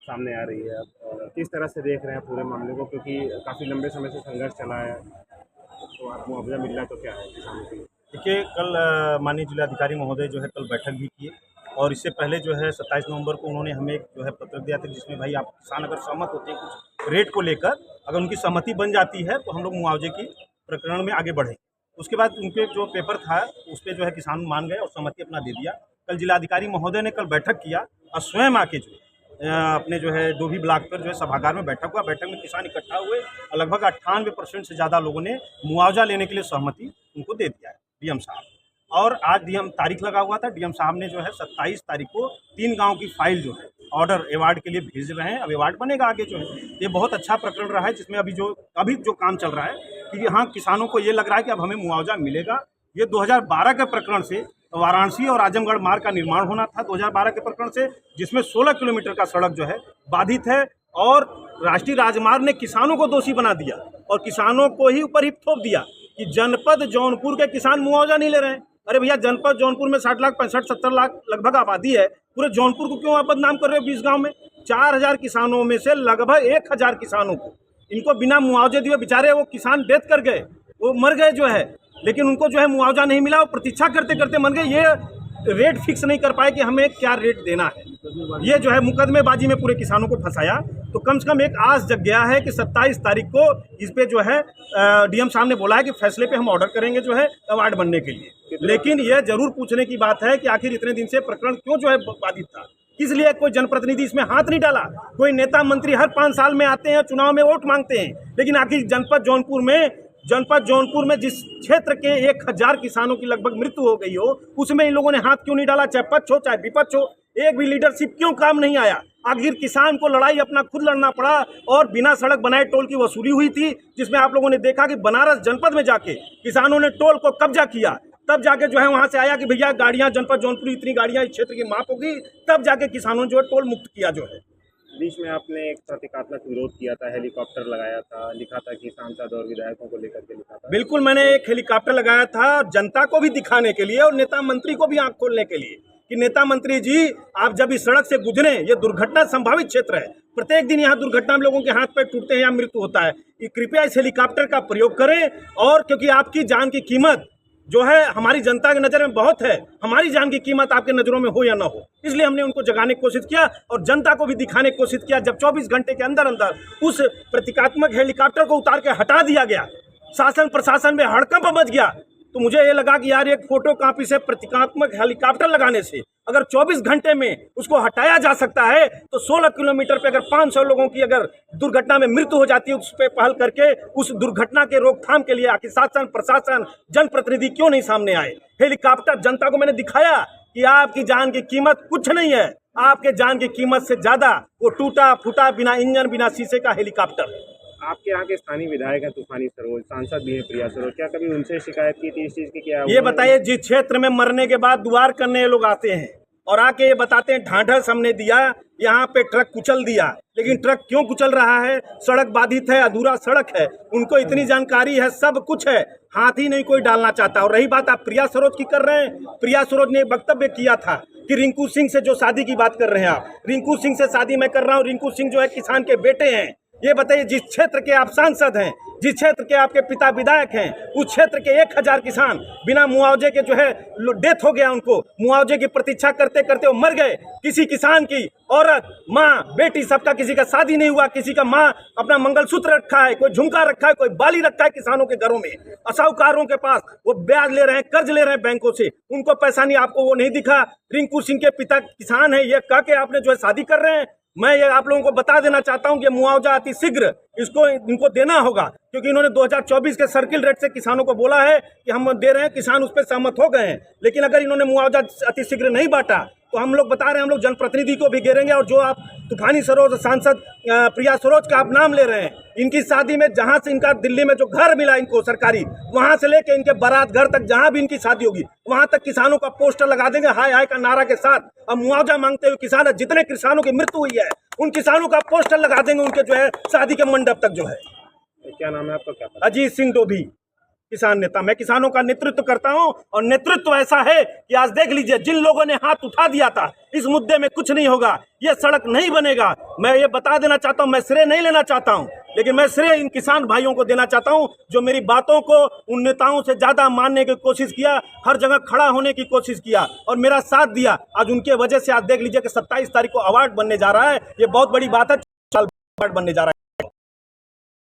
सामने आ रही है। अब किस तरह से देख रहे हैं पूरे मामले को, क्योंकि काफ़ी लंबे समय से संघर्ष चला है, तो आप मुआवजा मिल रहा है तो क्या है किसानों के लिए? देखिए, कल माननीय जिलाधिकारी महोदय जो है कल बैठक भी किए और इससे पहले जो है 27 नवंबर को उन्होंने हमें एक जो है पत्र दिया था, जिसमें भाई आप किसान अगर सहमत होते हैं कुछ रेट को लेकर, अगर उनकी सहमति बन जाती है तो हम लोग मुआवजे की प्रकरण में आगे बढ़ें। उसके बाद उनके जो पेपर था उस पर जो है किसान मान गए और सहमति अपना दे दिया। कल जिलाधिकारी महोदय ने कल बैठक किया और स्वयं आके जो अपने जो है डोभी ब्लॉक पर जो है सभागार में बैठक हुआ। बैठक में किसान इकट्ठा हुए और लगभग 98% से ज़्यादा लोगों ने मुआवजा लेने के लिए सहमति उनको दे दिया है डीएम साहब। और आज डीएम तारीख लगा हुआ था, डीएम साहब ने जो है 27 तारीख को 3 गांव की फाइल जो है ऑर्डर अवार्ड के लिए भेज रहे हैं। अब अवार्ड बनेगा आगे जो है। ये बहुत अच्छा प्रकरण रहा है, जिसमें अभी जो काम चल रहा है कि हाँ, किसानों को ये लग रहा है कि अब हमें मुआवजा मिलेगा। ये 2012 के प्रकरण से वाराणसी और आजमगढ़ मार्ग का निर्माण होना था 2012 के प्रकरण से, जिसमें 16 किलोमीटर का सड़क जो है बाधित है और राष्ट्रीय राजमार्ग ने किसानों को दोषी बना दिया और किसानों को ही ऊपर ही थोप दिया कि जनपद जौनपुर के किसान मुआवजा नहीं ले रहे हैं। अरे भैया, जनपद जौनपुर में 60 लाख 65-70 लाख लगभग आबादी है, पूरे जौनपुर को क्यों आप बदनाम कर रहे हो? 20 गाँव में 4000 किसानों में से लगभग 1000 किसानों को इनको बिना मुआवजे दिए बेचारे वो किसान डेथ कर गए, वो मर गए जो है, लेकिन उनको जो है मुआवजा नहीं मिला। वो प्रतीक्षा करते करते मर गए। ये रेट फिक्स नहीं कर पाए कि हमें क्या रेट देना है। ये जो है मुकदमेबाजी में पूरे किसानों को फंसाया। तो कम से कम एक आस जग गया है कि 27 तारीख को इस पे जो है डीएम साहब ने बोला है कि फैसले पे हम ऑर्डर करेंगे जो है अवार्ड बनने के लिए। लेकिन यह जरूर पूछने की बात है कि आखिर इतने दिन से प्रकरण क्यों जो है बाधित था, इसलिए कोई जनप्रतिनिधि इसमें हाथ नहीं डाला। कोई नेता मंत्री हर 5 साल में आते हैं, चुनाव में वोट मांगते हैं, लेकिन आखिर जनपद जौनपुर में जिस क्षेत्र के 1000 किसानों की लगभग मृत्यु हो गई हो, उसमें इन लोगों ने हाथ क्यों नहीं डाला? चाहे पक्ष हो चाहे विपक्ष हो, एक भी लीडरशिप क्यों काम नहीं आया? आखिर किसान को लड़ाई अपना खुद लड़ना पड़ा और बिना सड़क बनाए टोल की वसूली हुई थी, जिसमें आप लोगों ने देखा कि बनारस जनपद में जाके किसानों ने टोल को कब्जा किया। तब जाके जो है वहां से आया कि भैया गाड़ियां जनपद जौनपुर इतनी गाड़ियां इस क्षेत्र की माप होगी, तब जाके किसानों ने जो है टोल मुक्त किया जो है। बीच में आपने एक प्रतीकात्मक विरोध किया था, हेलीकॉप्टर लगाया था, लिखा था कि सांसद और विधायकों को लेकर के लिखा था। बिल्कुल, मैंने एक हेलीकॉप्टर लगाया था जनता को भी दिखाने के लिए और नेता मंत्री को भी आंख खोलने के लिए कि नेता मंत्री जी, आप जब इस सड़क से गुजरे, ये दुर्घटना संभावित क्षेत्र है, प्रत्येक दिन यहाँ दुर्घटना में लोगों के हाथ पैर टूटते हैं या मृत्यु होता है, कृपया इस हेलीकॉप्टर का प्रयोग करें। और क्योंकि आपकी जान की कीमत जो है हमारी जनता की नज़र में बहुत है, हमारी जान की कीमत आपके नज़रों में हो या ना हो, इसलिए हमने उनको जगाने की कोशिश किया और जनता को भी दिखाने की कोशिश किया। जब 24 घंटे के अंदर अंदर उस प्रतीकात्मक हेलीकॉप्टर को उतार के हटा दिया गया, शासन प्रशासन में हड़कंप मच गया, तो मुझे ये लगा कि यार एक फोटो कॉपी से प्रतीकात्मक हेलीकॉप्टर लगाने से अगर 24 घंटे में उसको हटाया जा सकता है, तो 16 किलोमीटर पे अगर 500 लोगों की अगर दुर्घटना में मृत्यु हो जाती है, उस पर पहल करके उस दुर्घटना के रोकथाम के लिए आखिर शासन प्रशासन जनप्रतिनिधि क्यों नहीं सामने आए? हेलीकॉप्टर जनता को मैंने दिखाया कि आपकी जान की कीमत कुछ नहीं है, आपके जान की कीमत से ज्यादा वो टूटा फूटा बिना इंजन बिना शीशे का हेलीकॉप्टर है। आपके यहाँ के स्थानीय विधायक हैं तूफानी सरोज, सांसद भी है प्रिया सरोज, क्या कभी उनसे शिकायत की थी इस चीज़ की? क्या ये बताइए, जिस क्षेत्र में मरने के बाद दुआर करने लोग आते हैं और आके ये बताते हैं ढांढस हमने दिया, यहाँ पे ट्रक कुचल दिया, लेकिन ट्रक क्यों कुचल रहा है? सड़क बाधित है, अधूरा सड़क है, उनको इतनी जानकारी है, सब कुछ है, हाथ ही नहीं कोई डालना चाहता। और रही बात आप प्रिया सरोज की कर रहे हैं, प्रिया सरोज ने वक्तव्य किया था कि रिंकू सिंह से जो शादी की बात कर रहे हैं आप, रिंकू सिंह से शादी मैं कर रहा हूँ, रिंकू सिंह जो है किसान के बेटे हैं। ये बताइए, जिस क्षेत्र के आप सांसद हैं, जिस क्षेत्र के आपके पिता विधायक हैं, उस क्षेत्र के 1000 किसान बिना मुआवजे के जो है डेथ हो गया, उनको मुआवजे की प्रतीक्षा करते करते वो मर गए। किसी किसान की औरत माँ बेटी सबका किसी का शादी नहीं हुआ, किसी का माँ अपना मंगलसूत्र रखा है, कोई झुमका रखा है, कोई बाली रखा है किसानों के घरों में। साहूकारों के पास वो ब्याज ले रहे हैं, कर्ज ले रहे हैं बैंकों से, उनको पैसा नहीं, आपको वो नहीं दिखा। रिंकू सिंह के पिता किसान है, ये कह के आपने जो है शादी कर रहे हैं। मैं ये आप लोगों को बता देना चाहता हूं कि मुआवजा अति शीघ्र इनको देना होगा, क्योंकि इन्होंने 2024 के सर्किल रेट से किसानों को बोला है कि हम दे रहे हैं, किसान उस पर सहमत हो गए हैं। लेकिन अगर इन्होंने मुआवजा अति शीघ्र नहीं बांटा तो हम लोग बता रहे हैं, हम लोग जनप्रतिनिधि को भी घेरेंगे। और जो आप तूफानी सरोज सांसद प्रिया सरोज का आप नाम ले रहे हैं, इनकी शादी में जहां से इनका दिल्ली में जो घर मिला इनको सरकारी, वहां से लेके इनके बारात घर तक जहां भी इनकी शादी होगी, वहां तक किसानों का पोस्टर लगा देंगे हाय हाय का नारा के साथ। अब मुआवजा मांगते हुए किसान, जितने किसानों की मृत्यु हुई है उन किसानों का पोस्टर लगा देंगे उनके जो है शादी के मंडप तक जो है। क्या नाम है आपका? क्या अजीत सिंह डोभी। किसान नेता। मैं किसानों का नेतृत्व करता हूं और नेतृत्व ऐसा है कि आज देख लीजिए, जिन लोगों ने हाथ उठा दिया था इस मुद्दे में कुछ नहीं होगा, ये सड़क नहीं बनेगा। मैं ये बता देना चाहता हूं, मैं श्रेय नहीं लेना चाहता हूं, लेकिन मैं श्रेय इन किसान भाइयों को देना चाहता हूं जो मेरी बातों को उन नेताओं से ज्यादा मानने की कोशिश किया, हर जगह खड़ा होने की कोशिश किया और मेरा साथ दिया। आज उनके वजह से आज देख लीजिए कि 27 तारीख को अवार्ड बनने जा रहा है। ये बहुत बड़ी बात है, अवार्ड बनने जा रहा है।